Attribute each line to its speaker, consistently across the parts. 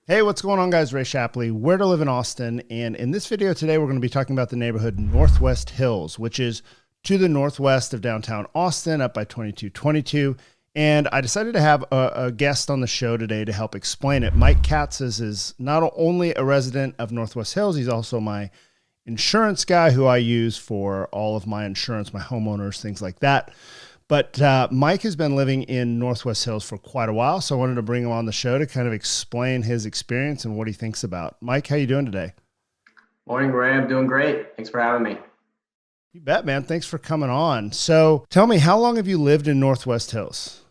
Speaker 1: Hey, what's going on, guys? Ray Shapley, Where to Live in Austin. And in this video today, we're going to be talking about the neighborhood Northwest Hills, which is to the northwest of downtown Austin, up by 2222. And I decided to have a guest on the show today to help explain it. Mike Katsus is not only a resident of Northwest Hills, he's also my insurance guy who I use for all of my insurance, my homeowners, things like that. But Mike has been living in Northwest Hills for quite a while, so I wanted to bring him on the show to kind of explain his experience and what he thinks about. Mike, how you doing today?
Speaker 2: Morning, Ray. I'm doing great. Thanks for having me.
Speaker 1: You bet, man. Thanks for coming on. So tell me, how long have you lived in Northwest Hills?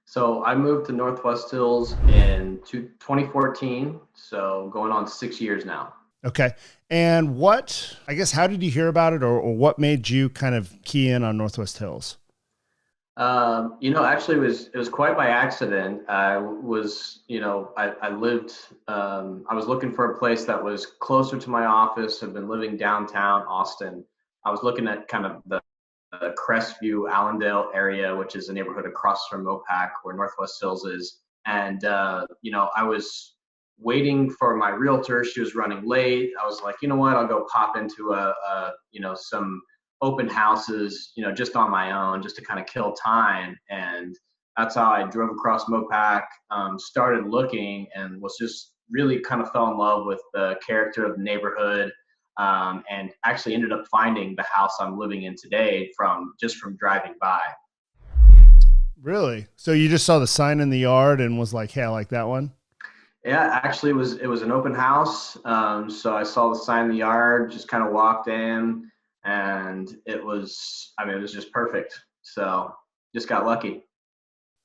Speaker 2: So I moved to Northwest Hills in 2014, so going on 6 years now.
Speaker 1: Okay. And how did you hear about it, or what made you kind of key in on Northwest Hills?
Speaker 2: Actually, it was quite by accident. I lived. I was looking for a place that was closer to my office. I've been living downtown Austin. I was looking at kind of the Crestview, Allandale area, which is a neighborhood across from Mopac, where Northwest Hills is. And I was waiting for my realtor. She was running late. I was like, you know what? I'll go pop into some open houses, just on my own, just to kind of kill time. And that's how I drove across Mopac, started looking, and was just really kind of fell in love with the character of the neighborhood, and actually ended up finding the house I'm living in today from driving by.
Speaker 1: Really? So you just saw the sign in the yard and was like, hey, I like that one?
Speaker 2: Yeah, actually, it was an open house. So I saw the sign in the yard, just kind of walked in, and it was just perfect. So just got lucky.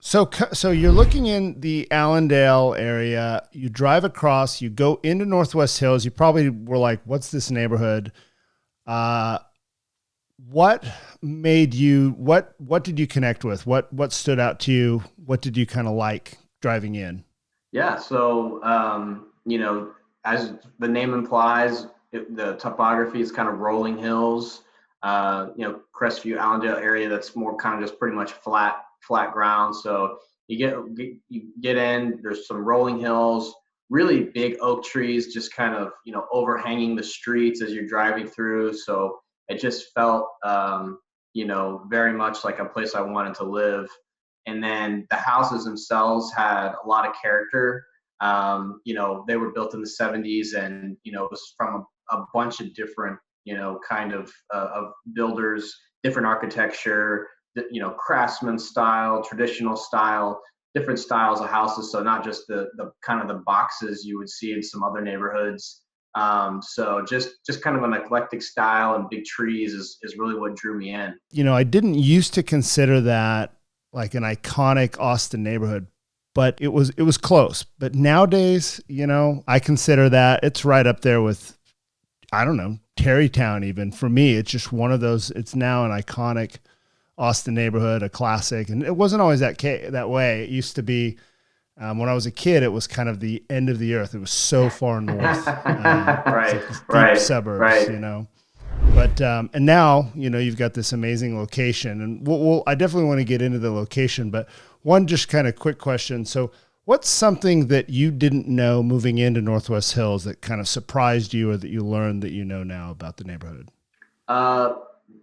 Speaker 1: So you're looking in the Allendale area. You drive across. You go into Northwest Hills. You probably were like, "What's this neighborhood?" Uh, what made you? What did you connect with? What stood out to you? What did you kind of like driving in?
Speaker 2: Yeah. So as the name implies, the topography is kind of rolling hills. Crestview, Allendale area, that's more kind of just pretty much flat ground. So you get in. There's some rolling hills, really big oak trees, just kind of overhanging the streets as you're driving through. So it just felt very much like a place I wanted to live. And then the houses themselves had a lot of character. They were built in the 70s, and it was from a bunch of different kind of builders, different architecture, craftsman style, traditional style, different styles of houses. So not just the kind of the boxes you would see in some other neighborhoods. So just kind of an eclectic style, and big trees is really what drew me in.
Speaker 1: I didn't used to consider that like an iconic Austin neighborhood, but it was close. But nowadays, I consider that it's right up there with, I don't know, Terrytown. Even for me, it's just one of those. It's now an iconic Austin neighborhood, a classic, and it wasn't always that way. It used to be, when I was a kid, it was kind of the end of the earth. It was so far north, it's
Speaker 2: Right,
Speaker 1: like these deep
Speaker 2: right,
Speaker 1: suburbs,
Speaker 2: right.
Speaker 1: But and now you've got this amazing location, and I definitely want to get into the location. But one just kind of quick question: so, what's something that you didn't know moving into Northwest Hills that kind of surprised you, or that you learned that you know now about the neighborhood?
Speaker 2: Uh,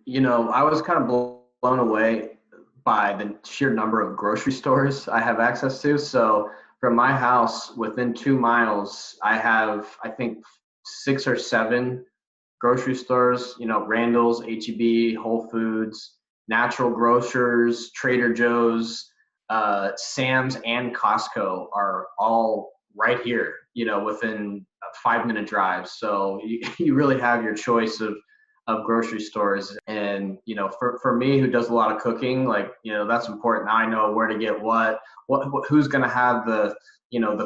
Speaker 2: I was kind of blown away by the sheer number of grocery stores I have access to. So from my house, within 2 miles, I have, I think, six or seven grocery stores. Randall's, HEB, Whole Foods, Natural Grocers, Trader Joe's, Sam's, and Costco are all right here. Within a 5-minute drive. So you really have your choice of grocery stores. And for me, who does a lot of cooking, like that's important. Now I know where to get who's going to have the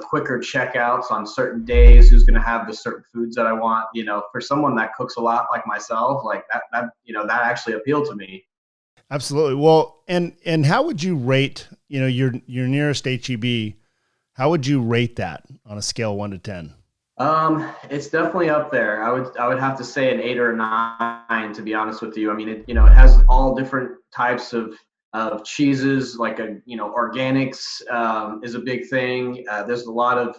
Speaker 2: quicker checkouts on certain days, who's going to have the certain foods that I want. For someone that cooks a lot like myself, like that actually appealed to me.
Speaker 1: Absolutely. Well, and how would you rate, your nearest HEB? How would you rate that on a scale 1 to 10?
Speaker 2: It's definitely up there. I would have to say an 8 or 9, to be honest with you. I mean, it has all different types of cheeses, like organics, is a big thing. There's a lot of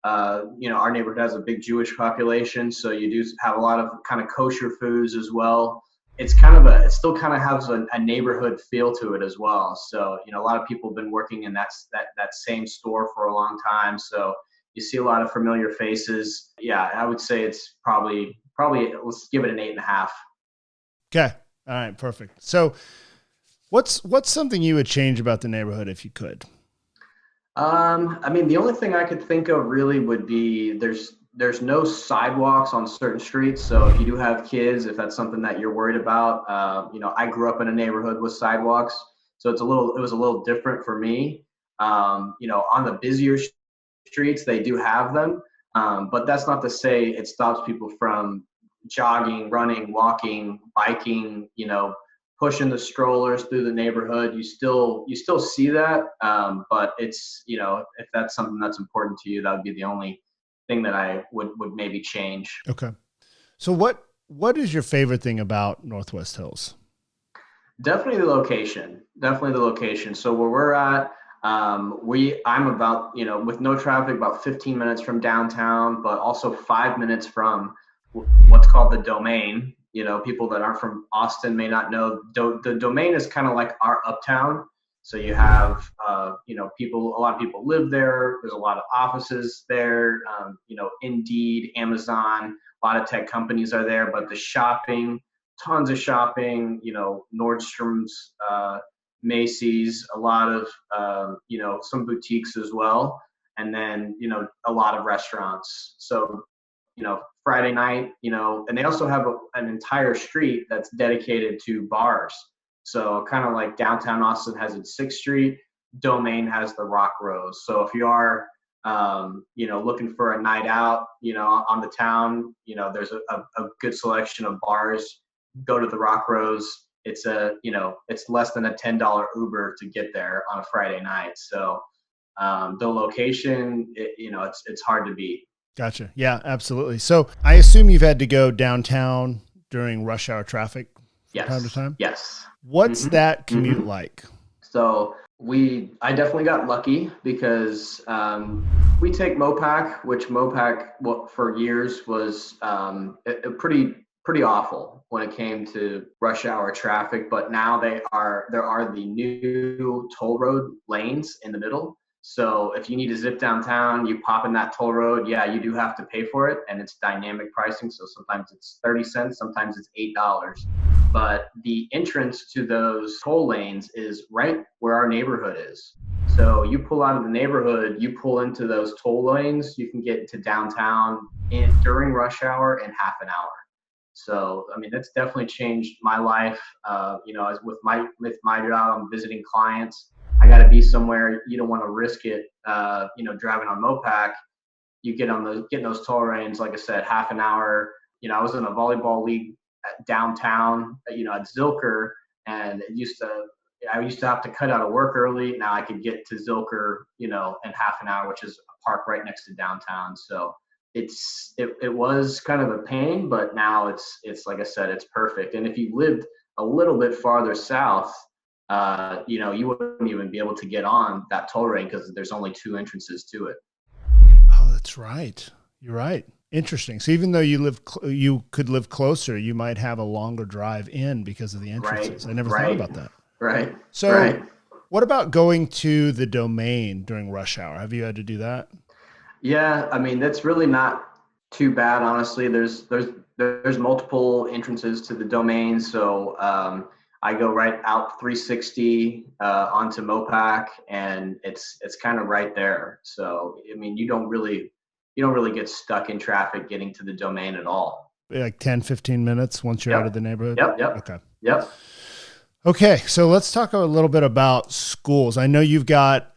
Speaker 2: our neighborhood has a big Jewish population, so you do have a lot of kind of kosher foods as well. It's kind of it still kind of has a neighborhood feel to it as well. So, a lot of people have been working in that same store for a long time. So you see a lot of familiar faces. Yeah, I would say it's probably, let's give it an 8.5.
Speaker 1: Okay. All right. Perfect. So what's something you would change about the neighborhood if you could?
Speaker 2: I mean, the only thing I could think of really would be there's no sidewalks on certain streets. So if you do have kids, if that's something that you're worried about, I grew up in a neighborhood with sidewalks, so it was a little different for me. On the busier streets, they do have them, but that's not to say it stops people from jogging, running, walking, biking, pushing the strollers through the neighborhood. You still see that, but it's, if that's something that's important to you, that would be the only thing that I would maybe change.
Speaker 1: Okay. So what is your favorite thing about Northwest Hills?
Speaker 2: Definitely the location. Definitely the location. So where we're at, I'm about, with no traffic, about 15 minutes from downtown, but also 5 minutes from what's called the Domain. People that aren't from Austin may not know. The Domain is kind of like our uptown. So you have, people. A lot of people live there. There's a lot of offices there. Indeed, Amazon, a lot of tech companies are there. But the shopping, tons of shopping. Nordstrom's, Macy's, a lot of, some boutiques as well, and then a lot of restaurants. So Friday night, and they also have an entire street that's dedicated to bars. So kind of like downtown Austin has its 6th Street, Domain has the Rock Rose. So if you are, looking for a night out, on the town, there's a good selection of bars. Go to the Rock Rose. It's less than a $10 Uber to get there on a Friday night. So the location, it's hard to beat.
Speaker 1: Gotcha. Yeah, absolutely. So I assume you've had to go downtown during rush hour traffic from time to
Speaker 2: Yes.
Speaker 1: time.
Speaker 2: Yes.
Speaker 1: What's that commute
Speaker 2: Mhm.
Speaker 1: like?
Speaker 2: So I definitely got lucky because we take Mopac, which Mopac, for years was a pretty awful when it came to rush hour traffic. But now there are the new toll road lanes in the middle. So if you need to zip downtown, you pop in that toll road. Yeah, you do have to pay for it, and it's dynamic pricing. So sometimes it's 30 cents, sometimes it's $8. But the entrance to those toll lanes is right where our neighborhood is. So you pull out of the neighborhood, you pull into those toll lanes, you can get to downtown during rush hour in half an hour. So I mean, that's definitely changed my life. As with my job, I'm visiting clients. I got to be somewhere. You don't want to risk it. Driving on Mopac, you getting those toll lanes. Like I said, half an hour. I was in a volleyball league downtown, at Zilker, and I used to have to cut out of work early. Now I could get to Zilker, in half an hour, which is a park right next to downtown. So it was kind of a pain, but now it's like I said, it's perfect. And if you lived a little bit farther south, you wouldn't even be able to get on that toll road because there's only 2 entrances to it.
Speaker 1: Oh, that's right. You're right. Interesting. So even though you could live closer, you might have a longer drive in because of the entrances.
Speaker 2: Right,
Speaker 1: I never thought
Speaker 2: right,
Speaker 1: about that.
Speaker 2: right,
Speaker 1: So
Speaker 2: right.
Speaker 1: what about going to the Domain during rush hour? Have you had to do that?
Speaker 2: Yeah, I mean that's really not too bad, honestly. There's multiple entrances to the Domain, so I go right out 360 onto Mopac, and it's kind of right there. So I mean, you don't really get stuck in traffic getting to the Domain at all.
Speaker 1: Like 10, 15 minutes once you're out of
Speaker 2: Yep,
Speaker 1: the neighborhood?
Speaker 2: yep, yep,
Speaker 1: Okay.
Speaker 2: yep.
Speaker 1: Okay, so let's talk a little bit about schools. I know you've got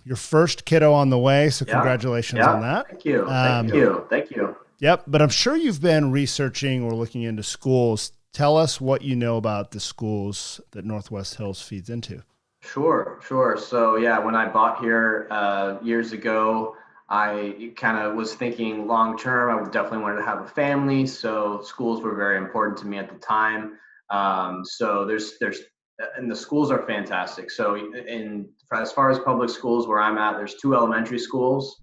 Speaker 1: your first kiddo on the way, so
Speaker 2: Yeah,
Speaker 1: congratulations on
Speaker 2: yeah.
Speaker 1: that.
Speaker 2: Thank you, thank you, thank you.
Speaker 1: Yep, but I'm sure you've been researching or looking into schools. Tell us what you know about the schools that Northwest Hills feeds into.
Speaker 2: Sure, sure. So yeah, when I bought here years ago, I kind of was thinking long term. I definitely wanted to have a family, so schools were very important to me at the time. So there's and the schools are fantastic. So as far as public schools where I'm at, there's two elementary schools.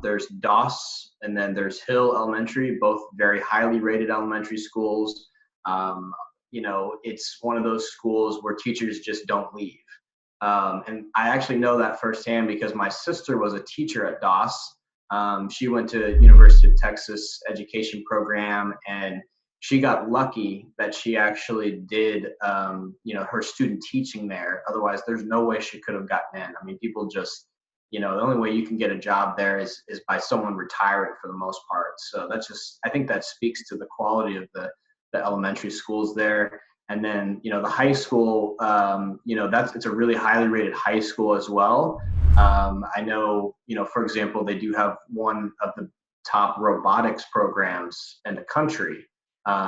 Speaker 2: There's Doss, and then there's Hill Elementary, both very highly rated elementary schools. It's one of those schools where teachers just don't leave. And I actually know that firsthand because my sister was a teacher at Doss. She went to University of Texas education program, and she got lucky that she actually did, her student teaching there. Otherwise, there's no way she could have gotten in. I mean, people just, the only way you can get a job there is by someone retiring for the most part. So I think that speaks to the quality of the elementary schools there. And then, the high school, it's a really highly rated high school as well. I know, for example, they do have one of the top robotics programs in the country,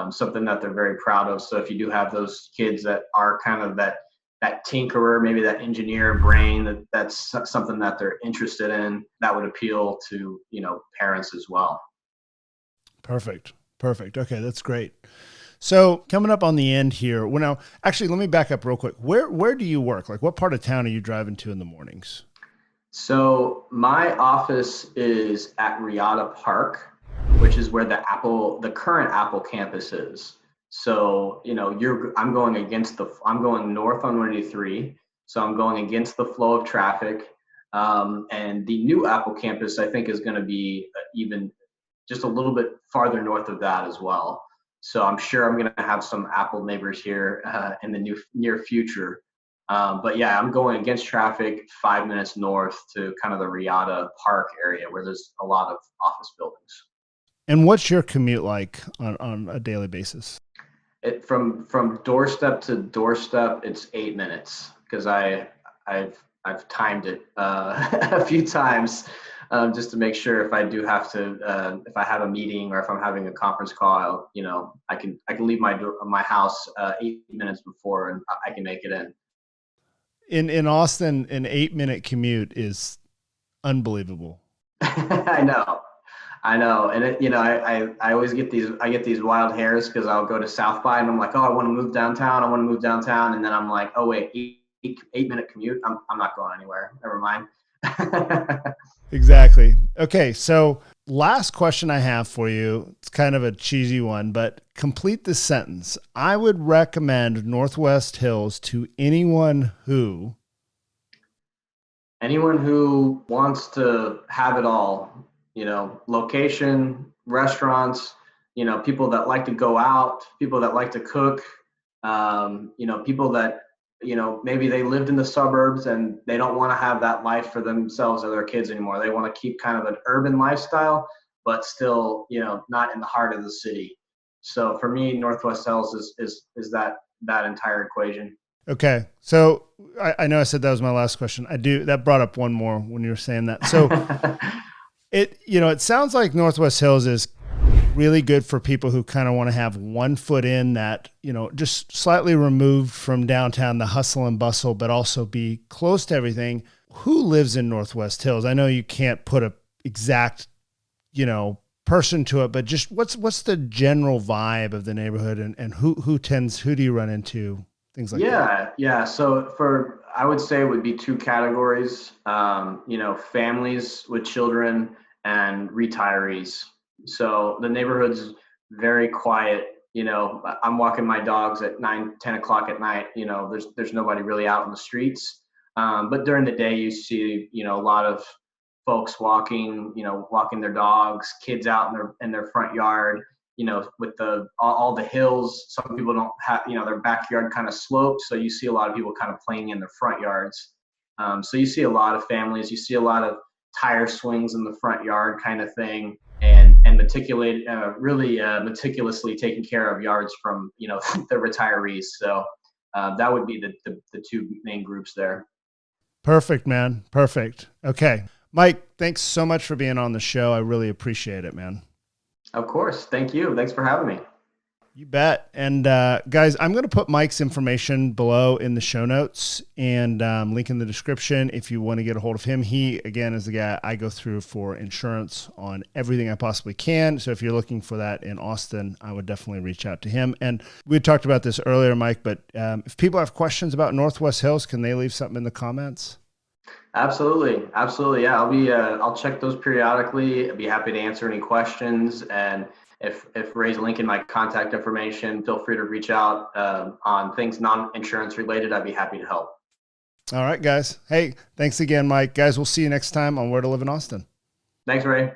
Speaker 2: something that they're very proud of. So if you do have those kids that are kind of that tinkerer, maybe that engineer brain, that's something that they're interested in, that would appeal to, parents as well.
Speaker 1: Perfect. Okay, that's great. So coming up on the end here, well, now, actually, let me back up real quick. Where do you work? Like, what part of town are you driving to in the mornings?
Speaker 2: So my office is at Riata Park, which is where the current Apple campus is. So, I'm going north on 183. So I'm going against the flow of traffic. And the new Apple campus, I think, is going to be even just a little bit farther north of that as well. So I'm sure I'm going to have some Apple neighbors here in the near future. But yeah, I'm going against traffic 5 minutes north to kind of the Riata Park area where there's a lot of office buildings.
Speaker 1: And what's your commute like on a daily basis?
Speaker 2: From doorstep to doorstep, it's 8 minutes because I've timed it a few times just to make sure if I do have to, if I have a meeting or if I'm having a conference call, I can leave my house 8 minutes before and I can make it in.
Speaker 1: In Austin, an 8-minute commute is unbelievable.
Speaker 2: I know. And I always get these wild hairs because I'll go to South by and I'm like, oh, I want to move downtown. And then I'm like, oh wait, 8-minute commute. I'm not going anywhere. Never mind.
Speaker 1: Exactly. Okay. So last question I have for you, it's kind of a cheesy one, but complete this sentence. I would recommend Northwest Hills to anyone who
Speaker 2: wants to have it all, location, restaurants, people that like to go out, people that like to cook, people that, maybe they lived in the suburbs and they don't want to have that life for themselves or their kids anymore. They want to keep kind of an urban lifestyle, but still, not in the heart of the city. So for me, Northwest Hills is that entire equation.
Speaker 1: Okay. So I know I said that was my last question. That brought up one more when you were saying that. So it sounds like Northwest Hills is really good for people who kind of want to have one foot in that, just slightly removed from downtown, the hustle and bustle, but also be close to everything. Who lives in Northwest Hills? I know you can't put a exact, person to it, but just what's the general vibe of the neighborhood and who do you run into? Things like that.
Speaker 2: Yeah. So I would say it would be two categories, families with children and retirees. So the neighborhood's very quiet. I'm walking my dogs at 9, 10 o'clock at night. There's nobody really out in the streets. But during the day, you see, a lot of folks walking their dogs, kids out in their front yard. With all the hills, some people don't have, their backyard kind of slopes. So you see a lot of people kind of playing in their front yards. So you see a lot of families, you see a lot of tire swings in the front yard kind of thing, and meticulously taking care of yards from, the retirees. So that would be the two main groups there.
Speaker 1: Perfect, man. Perfect. Okay. Mike, thanks so much for being on the show. I really appreciate it, man.
Speaker 2: Of course. Thank you. Thanks for having me.
Speaker 1: You bet. And guys, I'm going to put Mike's information below in the show notes and link in the description if you want to get a hold of him. He, again, is the guy I go through for insurance on everything I possibly can. So if you're looking for that in Austin, I would definitely reach out to him. And we talked about this earlier, Mike, but if people have questions about Northwest Hills, can they leave something in the comments?
Speaker 2: Absolutely. Absolutely. Yeah. I'll check those periodically. I'd be happy to answer any questions. And if Ray's linking my contact information, feel free to reach out on things non-insurance related. I'd be happy to help.
Speaker 1: All right, guys. Hey, thanks again, Mike. Guys, we'll see you next time on Where to Live in Austin.
Speaker 2: Thanks, Ray.